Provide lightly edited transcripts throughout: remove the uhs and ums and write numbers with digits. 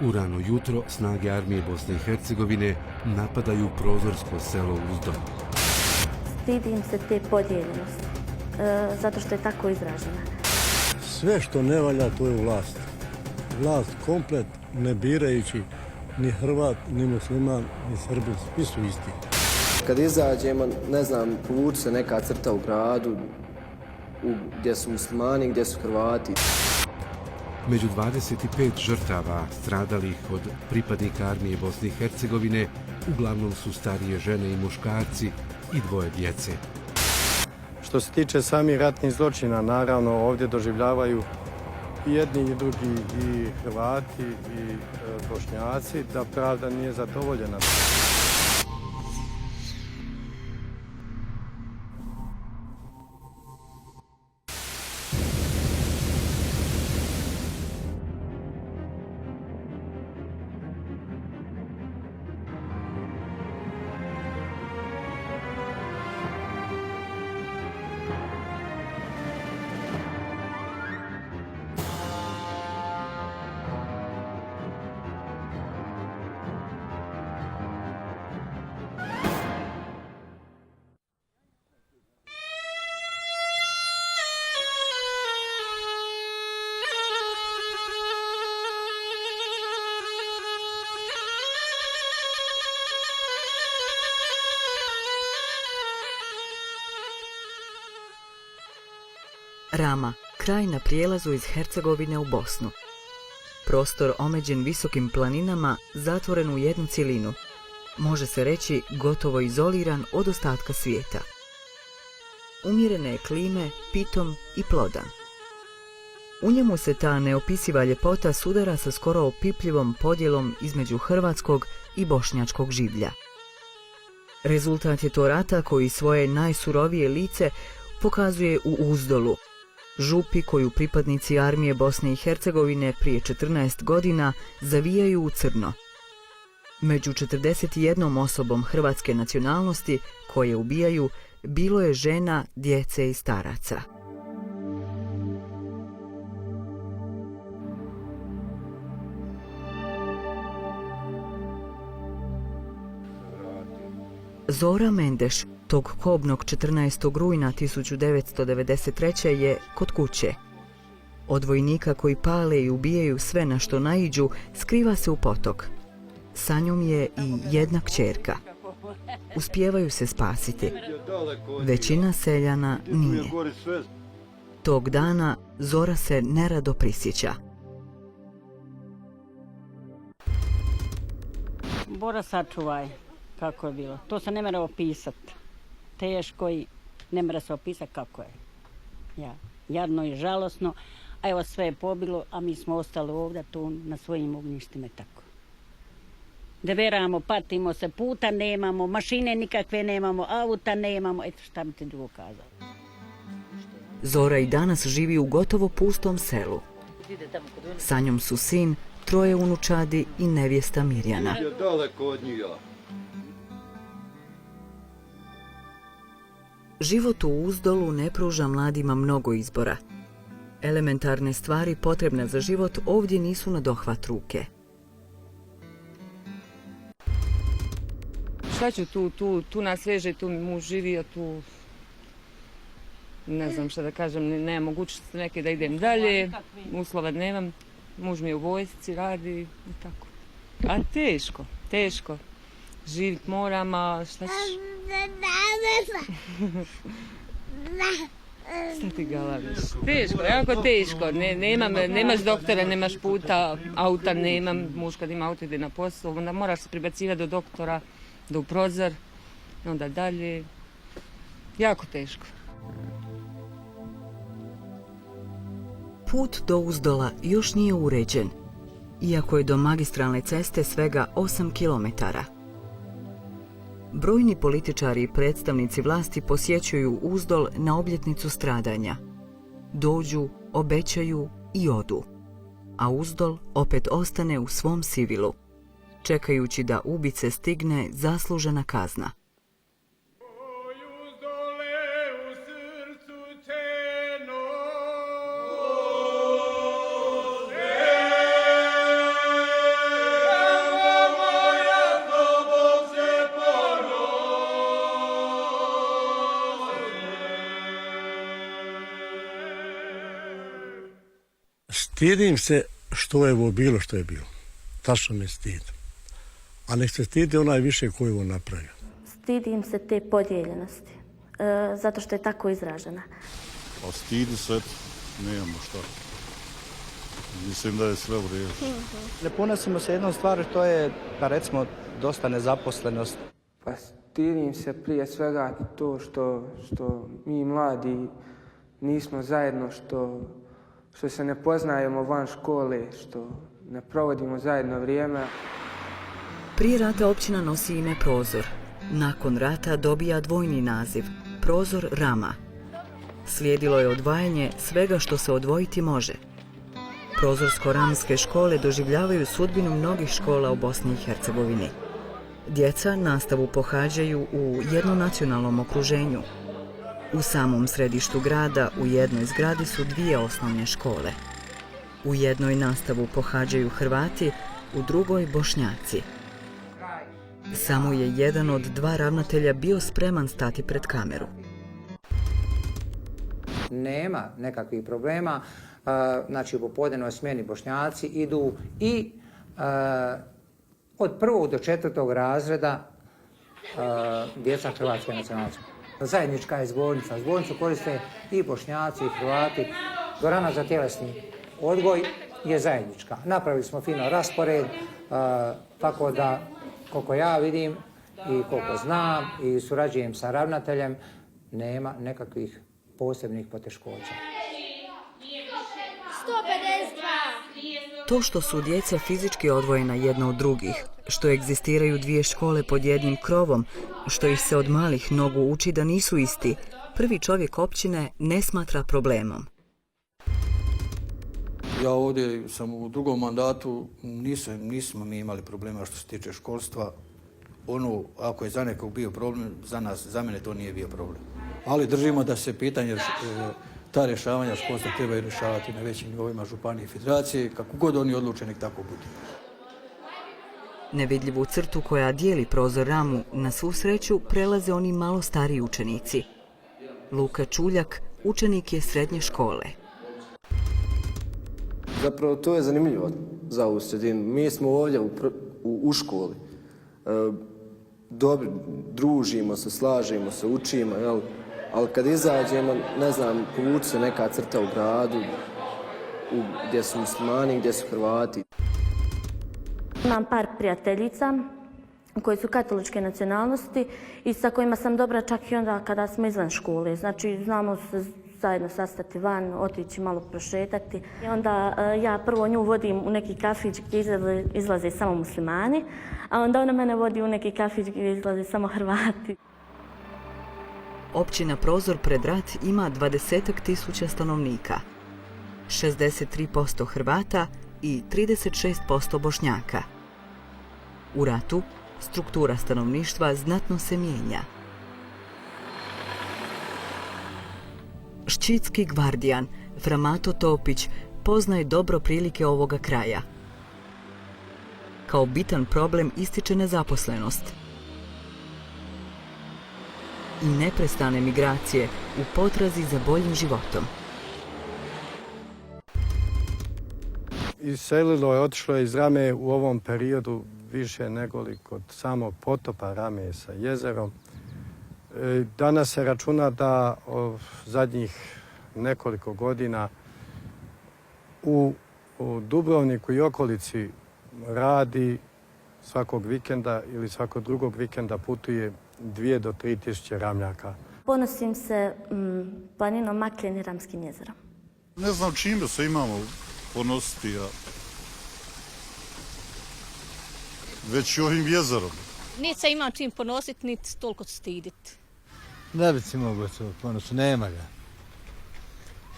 U rano jutro snage armije Bosne i Hercegovine napadaju prozorsko selo Uzdol. Stidim se te podijeljenosti, zato što je tako izražena. Sve što ne valja, to je vlast. Vlast komplet, ne birajući ni Hrvat, ni musliman, ni Srbin, svi su isti. Kad izađemo, ne znam, povuče se neka crta u gradu, gdje su muslimani, gdje su Hrvati. Među 25 žrtava stradalih od pripadnika armije Bosne i Hercegovine uglavnom su starije žene i muškarci i 2 djece. Što se tiče samih ratnih zločina, naravno ovdje doživljavaju i jedni i drugi, i Hrvati i Bošnjaci, da pravda nije zadovoljena. Rama, kraj na prijelazu iz Hercegovine u Bosnu. Prostor omeđen visokim planinama, zatvoren u jednu cjelinu. Može se reći gotovo izoliran od ostatka svijeta. Umjerene je klime, pitom i plodan. U njemu se ta neopisiva ljepota sudara sa skoro opipljivom podjelom između hrvatskog i bošnjačkog življa. Rezultat je to rata koji svoje najsurovije lice pokazuje u Uzdolu, župi koju pripadnici armije Bosne i Hercegovine prije 14 godina zavijaju u crno. Među 41 osobom hrvatske nacionalnosti koje ubijaju bilo je žena, djece i staraca. Zora Mendeš tog kobnog 14. rujna 1993. je kod kuće. Od vojnika koji pale i ubijaju sve na što naiđu, skriva se u potok. Sa njom je i jedna kćerka. Uspijevaju se spasiti. Većina seljana nije. Tog dana Zora se nerado prisjeća. Bora sačuvaj kako je bilo. To se ne mora opisati. Teško i ne mora se opisati kako je. Jadno i žalosno, a evo sve je pobilo, a mi smo ostali ovdje tu na svojim ognjištima tako. Deveramo, patimo se, puta nemamo, mašine nikakve nemamo, auta nemamo, eto šta bi ti drugo kazao. Zora i danas živi u gotovo pustom selu. Sa njom su sin, 3 unučadi i nevjesta Mirjana. Život u Uzdolu ne pruža mladima mnogo izbora. Elementarne stvari potrebne za život ovdje nisu na dohvat ruke. Šta ću tu nas sveže, tu mi muž živi, a tu ne znam šta da kažem, nema mogućnosti neke da idem dalje, uslova nemam, muž mi je u vojsci, radi i tako. A teško, živit moram, a šta ćeš? Šta ti galaviš? Teško, jako teško, nemaš doktora, nemaš puta, auta nemam, muž kad ima auto ide na posao, onda moraš se pribacivati do doktora, do prozor, onda dalje, jako teško. Put do Uzdola još nije uređen, iako je do magistralne ceste svega 8 kilometara. Brojni političari i predstavnici vlasti posjećuju Uzdol na obljetnicu stradanja. Dođu, obećaju i odu. A Uzdol opet ostane u svom sivilu, čekajući da ubice stigne zaslužena kazna. Stidim se što je ovo bilo što je bilo. Tačno me stid. A nek se stidi onaj više koji je ovo napravio. Stidim se te podijeljenosti, zato što je tako izražena. Pa stidi se, nemamo šta. Mislim da je sve u redu. Ne ponosimo se jednom stvari, to je, pa recimo, dosta nezaposlenost. Pa stidim se prije svega to što mi mladi nismo zajedno, što se ne poznajemo van škole, što ne provodimo zajedno vrijeme. Prije rata općina nosi ime Prozor. Nakon rata dobija dvojni naziv, Prozor Rama. Slijedilo je odvajanje svega što se odvojiti može. Prozorsko-ramske škole doživljavaju sudbinu mnogih škola u Bosni i Hercegovini. Djeca nastavu pohađaju u jednonacionalnom okruženju. U samom središtu grada u jednoj zgradi su 2 osnovne škole. U jednoj nastavu pohađaju Hrvati, u drugoj Bošnjaci. Samo je jedan od 2 ravnatelja bio spreman stati pred kameru. Nema nekakvih problema, znači u popodnevnoj smjeni Bošnjaci idu i od 1. do 4. razreda djeca hrvatske nacionalnosti. Zajednička je zbornica. Zbornicu koriste i Bošnjaci i Hrvati. Dvorana za tjelesni odgoj je zajednička. Napravili smo fino raspored, tako da koliko ja vidim i koliko znam i surađujem sa ravnateljem, nema nekakvih posebnih poteškoća. To što su djeca fizički odvojena jedna od drugih, što egzistiraju 2 škole pod jednim krovom, što ih se od malih nogu uči da nisu isti, prvi čovjek općine ne smatra problemom. Ja ovdje sam u drugom mandatu, nismo mi imali problema što se tiče školstva. Ako je za nekog bio problem, za mene to nije bio problem. Ali držimo da se pitanje ta rješavanja školstva trebaju rješavati na većim nivoima županije i federacije, kako god oni odluče, nek tako bude. Nevidljivu crtu koja dijeli Prozor Ramu na svu sreću prelaze oni malo stariji učenici. Luka Čuljak učenik je srednje škole. Zapravo to je zanimljivo za ovu sredinu. Mi smo ovdje u školi. Dobro, družimo se, slažemo se, učimo, jel? Ali kad izađemo, ne znam, povuče se neka crta u gradu, gdje su muslimani, gdje su Hrvati. Imam par prijateljica koji su katoličke nacionalnosti i sa kojima sam dobra čak i onda kada smo izvan škole. Znači, znamo se zajedno sastati van, otići malo prošetati. I onda ja prvo nju vodim u neki kafić gdje izlaze samo muslimani, a onda ona mene vodi u neki kafić gdje izlaze samo Hrvati. Općina Prozor pred rat ima 20.000 stanovnika. 63% Hrvata i 36% Bošnjaka. U ratu struktura stanovništva znatno se mijenja. Ščitski gvardijan Framato Topić poznaje dobro prilike ovoga kraja. Kao bitan problem ističe nezaposlenost i neprestane migracije u potrazi za boljim životom. Iselilo je, otišlo je iz Rame u ovom periodu više nego li kod samog potopa Rame sa jezerom. Danas se računa da zadnjih nekoliko godina u Dubrovniku i okolici radi svakog vikenda ili svakog drugog vikenda putuje 2 do 3 tisuće Ramljaka. Ponosim se planinom Makljen i Ramskim jezerom. Ne znam čime se imamo ponositi, već i ovim jezerom. Niti se ima čim ponositi, niti toliko stiditi. Da bi si mogao to ponositi, nema ga.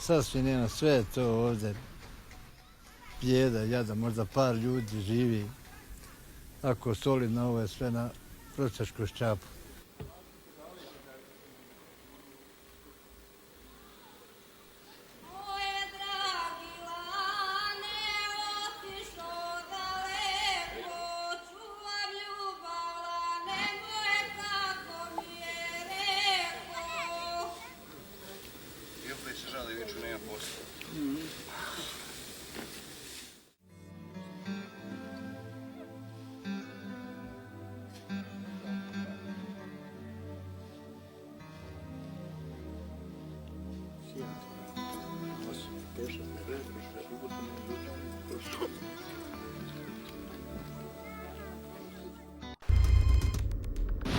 Sasvim nema, sve je to ovdje bijeda, jada, možda par ljudi živi. Ako solidno, ovo je sve na prosjačku ščapu.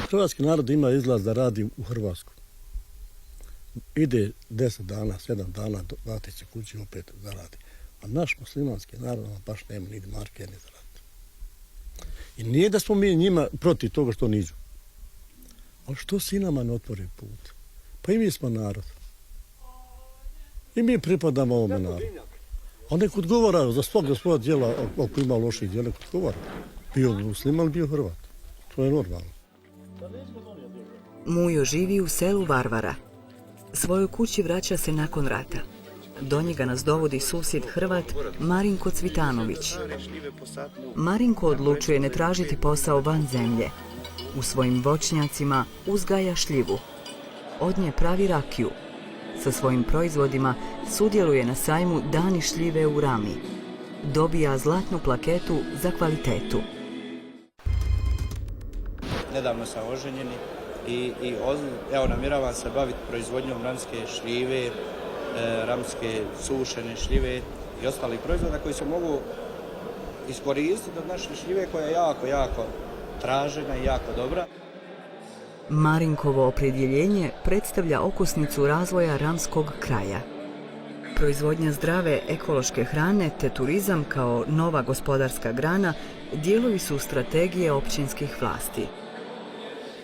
Hrvatski narod ima izlaz da radi u Hrvatsku. Ide 10 dana, 7 dana, vrati se kući opet zaradi. A naš muslimanski narod baš nema ni marke ni zaradi. I nije da smo mi njima protiv toga što niđu. Ali što si nama ne otvori put? Pa i mi smo narod. I mi pripadamo ovome narodu. A nek odgovaraju za svoja djela, ako ima loših djela, nek odgovaraju. Bio musliman, bio Hrvat. To je normalno. Mujo živi u selu Varvara. Svojoj kući vraća se nakon rata. Do njega nas dovodi susjed Hrvat Marinko Cvitanović. Marinko odlučuje ne tražiti posao van zemlje. U svojim voćnjacima uzgaja šljivu. Od nje pravi rakiju. Sa svojim proizvodima sudjeluje na sajmu Dani šljive u Rami. Dobija zlatnu plaketu za kvalitetu. Nedavno sam oženjeni i namjeravam se baviti proizvodnjom ramske šljive, ramske sušene šljive i ostalih proizvoda koji se mogu iskoristiti od naše šljive koja je jako tražena i jako dobra. Marinkovo opredjeljenje predstavlja okosnicu razvoja ramskog kraja. Proizvodnja zdrave ekološke hrane te turizam kao nova gospodarska grana dijelovi su strategije općinskih vlasti.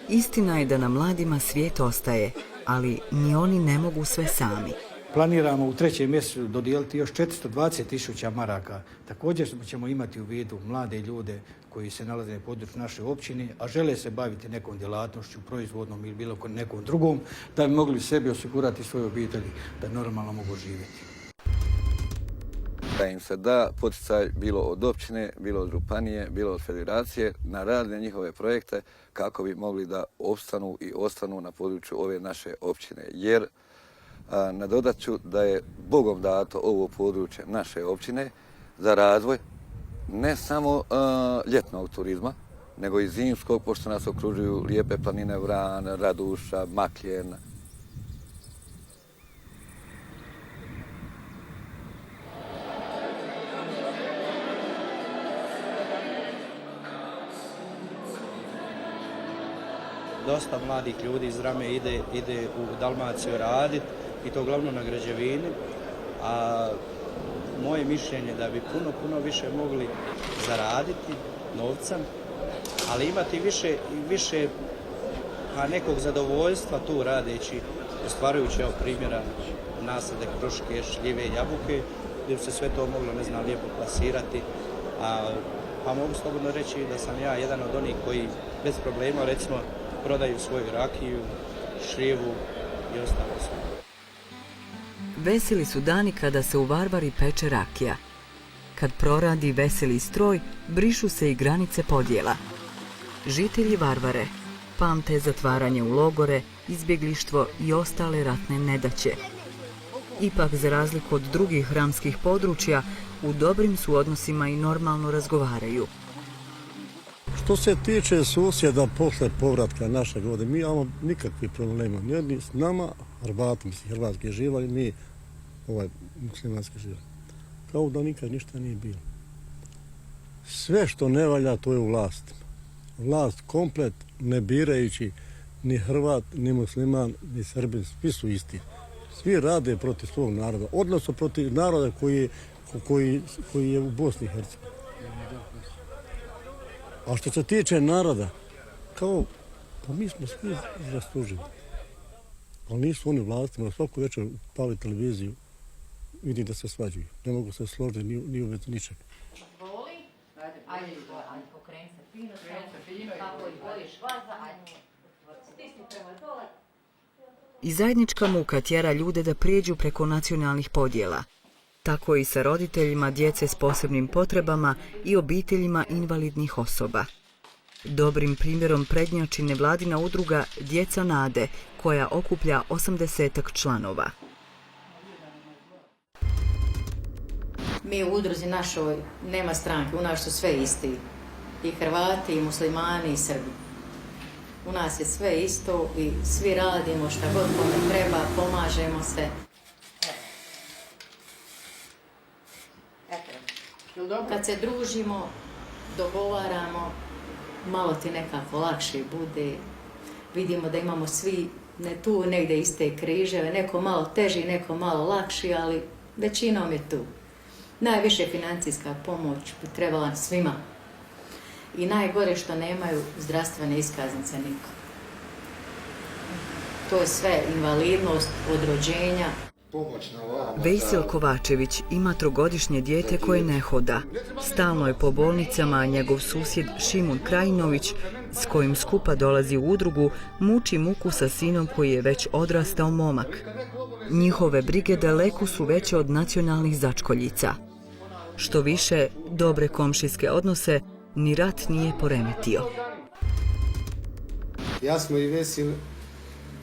Istina je da na mladima svijet ostaje, ali ni oni ne mogu sve sami. Planiramo u 3. mjesecu dodijeliti još 420.000 maraka. Također ćemo imati u vidu mlade ljude koji se nalaze na području naše općine, a žele se baviti nekom djelatnošću, proizvodnom ili bilo nekom drugom, da bi mogli sebi osigurati svoje obitelji, da normalno mogu živjeti. Da im se da poticaj bilo od općine, bilo od županije, bilo od federacije na razne njihove projekte kako bi mogli da opstanu i ostanu na području ove naše općine. Jer nadodat ću da je Bogom dato ovo područje naše općine za razvoj ne samo ljetnog turizma, nego i zimskog, pošto nas okružuju lijepe planine Vran, Raduša, Makljen. Dosta mladih ljudi iz Rame ide u Dalmaciju raditi i to uglavnom na građevini, a moje mišljenje da bi puno više mogli zaraditi novcem, ali imati više nekog zadovoljstva tu radeći, ostvarujući primjera nasade kruške, šljive, jabuke, gdje bi se sve to moglo, lijepo plasirati. Pa mogu slobodno reći da sam ja jedan od onih koji bez problema, recimo, prodaju svoju rakiju, šljivu i ostalo sve. Veseli su dani kada se u Varvari peče rakija. Kad proradi veseli stroj, brišu se i granice podjela. Žitelji Varvare pamte zatvaranje u logore, izbjeglištvo i ostale ratne nedaće. Ipak, za razliku od drugih ramskih područja, u dobrim su odnosima i normalno razgovaraju. Što se tiče susjeda posle povratka našeg ovdje, mi imamo nikakvih problema. Jedni s nama, Hrvati, hrvatski živali, mi muslimanski živali. Kao da nikad ništa nije bilo. Sve što ne valja, to je u vlasti. Vlast komplet, ne birajući ni Hrvat, ni musliman, ni Srbin, svi su isti. Svi rade protiv svog naroda, odnosno protiv naroda koji je u Bosni i Hercegovini. A što se tiče naroda, pa mi smo svi zaslužili. Ali nisu oni vlastima, svaku večer pali televiziju, vidi da se svađuju. Ne mogu se složiti ni u vezi ničega. I zajednička muka tjera ljude da prijeđu preko nacionalnih podjela. Tako i sa roditeljima djece s posebnim potrebama i obiteljima invalidnih osoba. Dobrim primjerom prednjači nevladina udruga Djeca Nade, koja okuplja 80-ak članova. Mi u udruzi našoj nema stranke, u nas su sve isti. I Hrvati, i muslimani, i Srbi. U nas je sve isto i svi radimo šta god kome treba, pomažemo se. Kad se družimo, dogovaramo, malo ti nekako lakše bude vidimo da imamo svi ne tu negdje iste križeve, neko malo teži, neko malo lakši, ali većinom je tu. Najviše financijska pomoć bi trebala svima. I najgore što nemaju zdravstvene iskaznice niko. To je sve invalidnost od rođenja. Vejsil Kovačević ima 3-godišnje dijete koje ne hoda. Stalno je po bolnicama, a njegov susjed Šimun Krajinović, s kojim skupa dolazi u udrugu, muči muku sa sinom koji je već odrastao momak. Njihove brige daleko su veće od nacionalnih začkoljica. Što više, dobre komšijske odnose ni rat nije poremetio. Ja smo i Vesil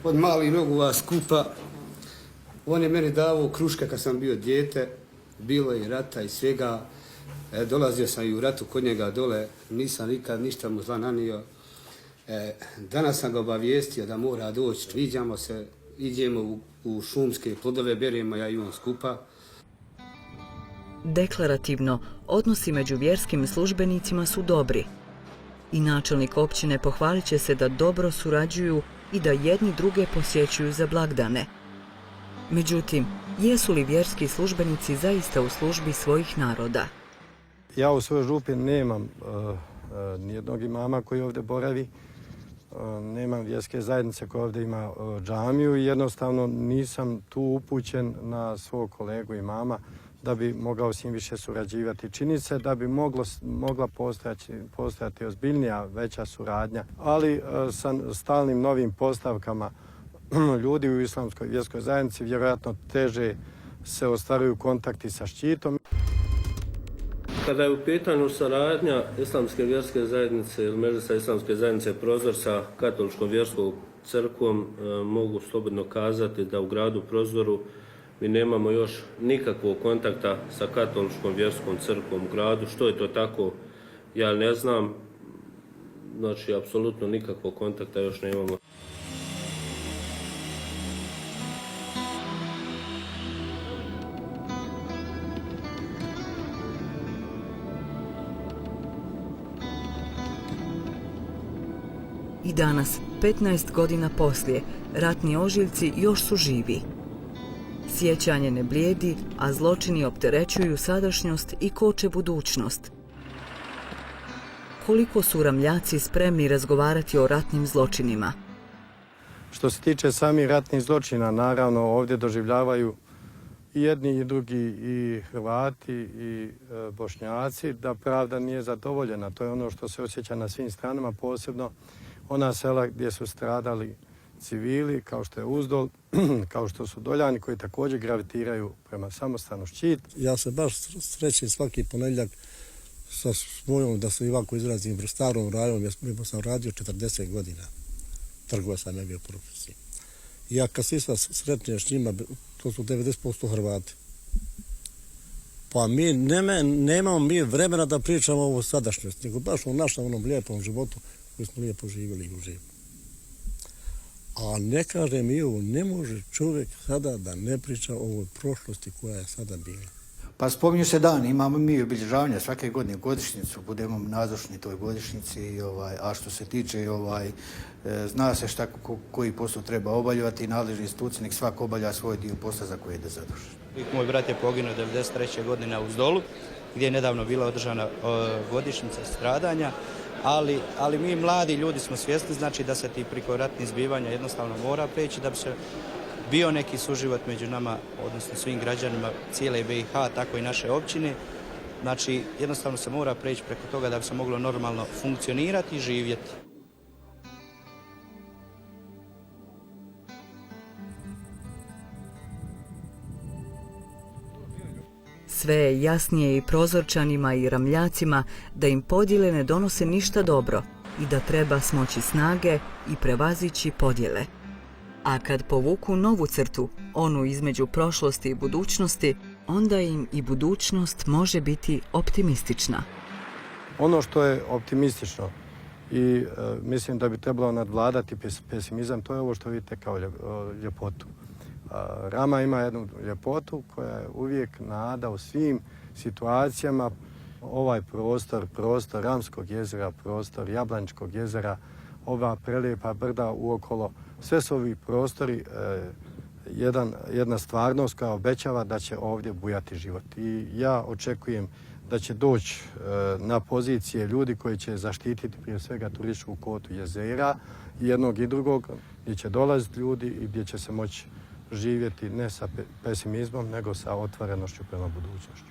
od malih nogu skupa. On je meni davao kruške kad sam bio dijete, bilo je i rata i svega. Dolazio sam i u ratu kod njega dole, nisam nikad ništa mu zla nanio. Danas sam ga obavijestio da mora doći, viđamo se, idemo u šumske plodove, beremo ja i on skupa. Deklarativno, odnosi među vjerskim službenicima su dobri. I načelnik općine pohvalit će se da dobro surađuju i da jedni druge posjećuju za blagdane. Međutim, jesu li vjerski službenici zaista u službi svojih naroda? Ja u svojoj župi nemam nijednog imama koji ovdje boravi, nemam vjerske zajednice koja ovdje ima džamiju i jednostavno nisam tu upućen na svog kolegu imama da bi mogao s njim više surađivati. Čini se da bi mogla postojati ozbiljnija, veća suradnja, ali sa stalnim novim postavkama ljudi u islamskoj vjerskoj zajednici vjerojatno teže se ostvaruju kontakti sa ščitom. Kada je u pitanju saradnja islamske vjerske zajednice ili Medžlisa islamske zajednice Prozor sa katoličkom vjerskom crkvom, mogu slobodno kazati da u gradu Prozoru mi nemamo još nikakvog kontakta sa katoličkom vjerskom crkvom u gradu. Što je to tako, ja ne znam. Znači, apsolutno nikakvog kontakta još nemamo. I danas, 15 godina poslije, ratni ožiljci još su živi. Sjećanje ne blijedi, a zločini opterećuju sadašnjost i koče budućnost. Koliko su Ramljaci spremni razgovarati o ratnim zločinima? Što se tiče samih ratnih zločina, naravno ovdje doživljavaju i jedni i drugi, i Hrvati i Bošnjaci, da pravda nije zadovoljena. To je ono što se osjeća na svim stranama, posebno ona sela gdje su stradali civili, kao što je Uzdol, kao što su Doljani, koji također gravitiraju prema samostanu Ščit. Ja se baš srećem svaki ponedjeljak sa svojom, da se ovako izrazim, starom rajom, jer sam radio 40 godina. Trgova sam ja bio profesiji. I ja kad se sretneš s njima, to su 90% Hrvati. Pa mi nemamo vremena da pričamo o sadašnjosti, nego baš o našem onom lijepom životu koji smo lijepo živjeli i uživali. A ne kažem ne može čovjek sada da ne priča o ovoj prošlosti koja je sada bila. Pa spominju se dan, imamo mi obilježavanje svake godine godišnjicu, budemo nazočni toj godišnjici, a što se tiče, zna se šta koji posao treba obavljati i nadležni institucije, nek svak obavlja svoj dio posla za koje je zadužen. Moj brat je poginuo 1993. godine u Uzdolu, gdje je nedavno bila održana godišnjica stradanja, ali mi mladi ljudi smo svjesni, znači da se ti preko ratnih zbivanja jednostavno mora preći da bi se bio neki suživot među nama, odnosno svim građanima cijele BiH, tako i naše općine. Znači, jednostavno se mora preći preko toga da bi se moglo normalno funkcionirati i živjeti. Sve je jasnije i Prozorčanima i Ramljacima da im podjele ne donose ništa dobro i da treba smoći snage i prevazići podjele. A kad povuku novu crtu, onu između prošlosti i budućnosti, onda im i budućnost može biti optimistična. Ono što je optimistično i mislim da bi trebalo nadvladati pesimizam, to je ovo što vidite kao ljepotu. Rama ima jednu ljepotu koja je uvijek nada u svim situacijama. Ovaj prostor Ramskog jezera, prostor Jablančkog jezera, ova prelijepa brda uokolo. Sve su ovi prostori jedna stvarnost koja obećava da će ovdje bujati život. I ja očekujem da će doći na pozicije ljudi koji će zaštititi prije svega turističku kvotu jezera, jednog i drugog, gdje će dolaziti ljudi i gdje će se moći živjeti ne sa pesimizmom, nego sa otvorenošću prema budućnošću.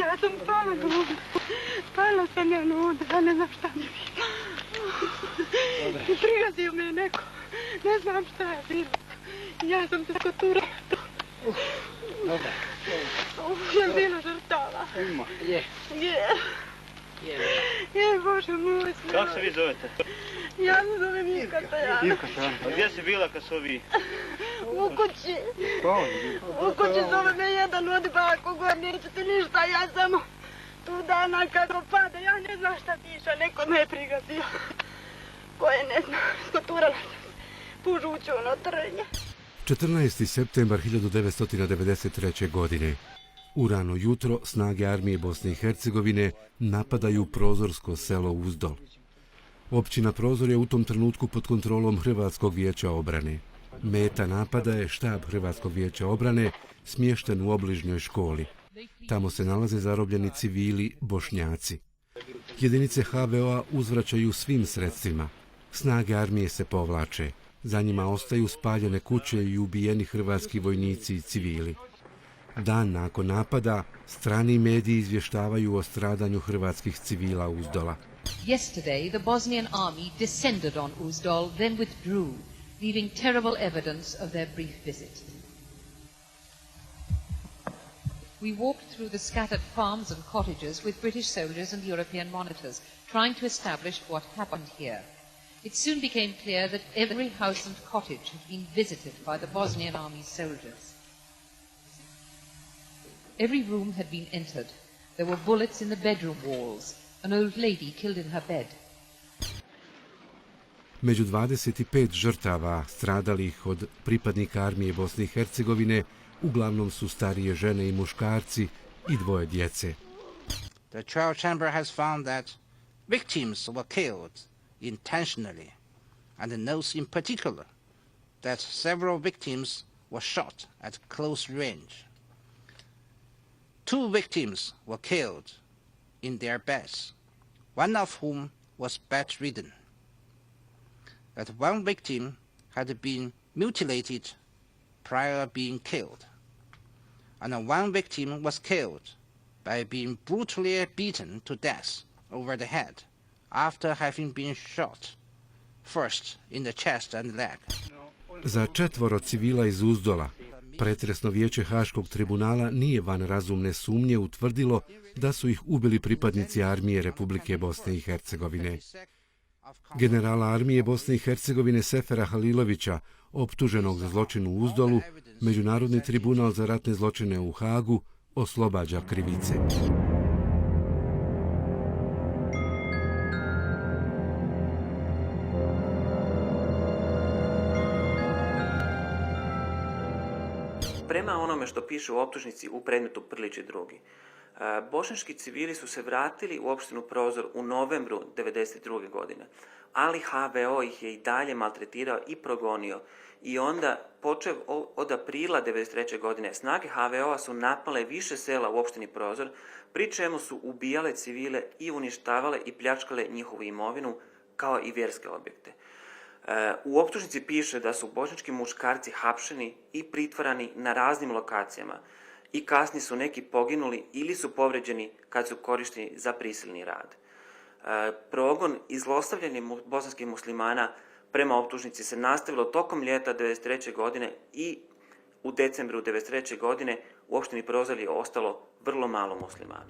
Ja sam pala nuda. Pala sam ja nuda, ja ne znam šta mi je bilo. I prigazio me neko. Ne znam šta je bilo. Ja sam se skoturala. Je bilo žrtava. Ima, je. Je, Bože moj. Kako se vi zovete? Ja se zovem Ivka Stojana. Ivka Stojana. A gdje si bila kad su ovi... U kući. U kući zove me jedan od bako, gore nećete ništa, ja samo tu dana kako pada, ja ne znam šta piše, neko me je prigazio. Koje ne znam, skoturala sam se, pužuću ono trnje. 14. septembar 1993. godine. U rano jutro snage armije Bosne i Hercegovine napadaju Prozorsko selo Uzdol. Općina Prozor je u tom trenutku pod kontrolom Hrvatskog vijeća obrane. Meta napada je štab Hrvatskog vijeća obrane smješten u obližnjoj školi. Tamo se nalaze zarobljeni civili Bošnjaci. Jedinice HVO-a uzvraćaju svim sredstvima. Snage armije se povlače. Za njima ostaju spaljene kuće i ubijeni hrvatski vojnici i civili. Dan nakon napada, strani mediji izvještavaju o stradanju hrvatskih civila Uzdola. Yesterday, the Bosnian army descended on Uzdol, then withdrew, leaving terrible evidence of their brief visit. We walked through the scattered farms and cottages with British soldiers and European monitors, trying to establish what happened here. It soon became clear that every house and cottage had been visited by the Bosnian army soldiers. Every room had been entered. There were bullets in the bedroom walls. An old lady killed in her bed. Među 25 žrtava stradalih od pripadnika armije Bosne i Hercegovine uglavnom su starije žene i muškarci i dvoje djece. The trial chamber has found that victims were killed intentionally, and knows in particular that several victims were shot at close range. 2 victims were killed in their beds, one of whom was bedridden. That 1 victim had been mutilated prior being killed, and 1 victim was killed by being brutally beaten to death over the head after having been shot, first in the chest and leg. Za 4 civila iz Uzdola, pretresno vijeće Haškog tribunala nije van razumne sumnje utvrdilo da su ih ubili pripadnici armije Republike Bosne i Hercegovine. Generala armije Bosne i Hercegovine Sefera Halilovića, optuženog za zločin u Uzdolu, Međunarodni tribunal za ratne zločine u Hagu oslobađa krivice. Prema onome što piše u optužnici u predmetu Prlić i drugi, bošnjački civili su se vratili u opštinu Prozor u novembru 1992. godine, ali HVO ih je i dalje maltretirao i progonio. I onda, počev od aprila 1993. godine, snage HVO-a su napale više sela u opštini Prozor, pri čemu su ubijale civile i uništavale i pljačkale njihovu imovinu, kao i vjerske objekte. U optužnici piše da su bošnjački muškarci hapšeni i pritvarani na raznim lokacijama i kasnije su neki poginuli ili su povređeni kad su korišteni za prisilni rad. Progon i zlostavljanje bosanskih muslimana prema optužnici se nastavilo tokom ljeta 1993. godine i u decembru 1993. godine u opštini Prozor je ostalo vrlo malo muslimana.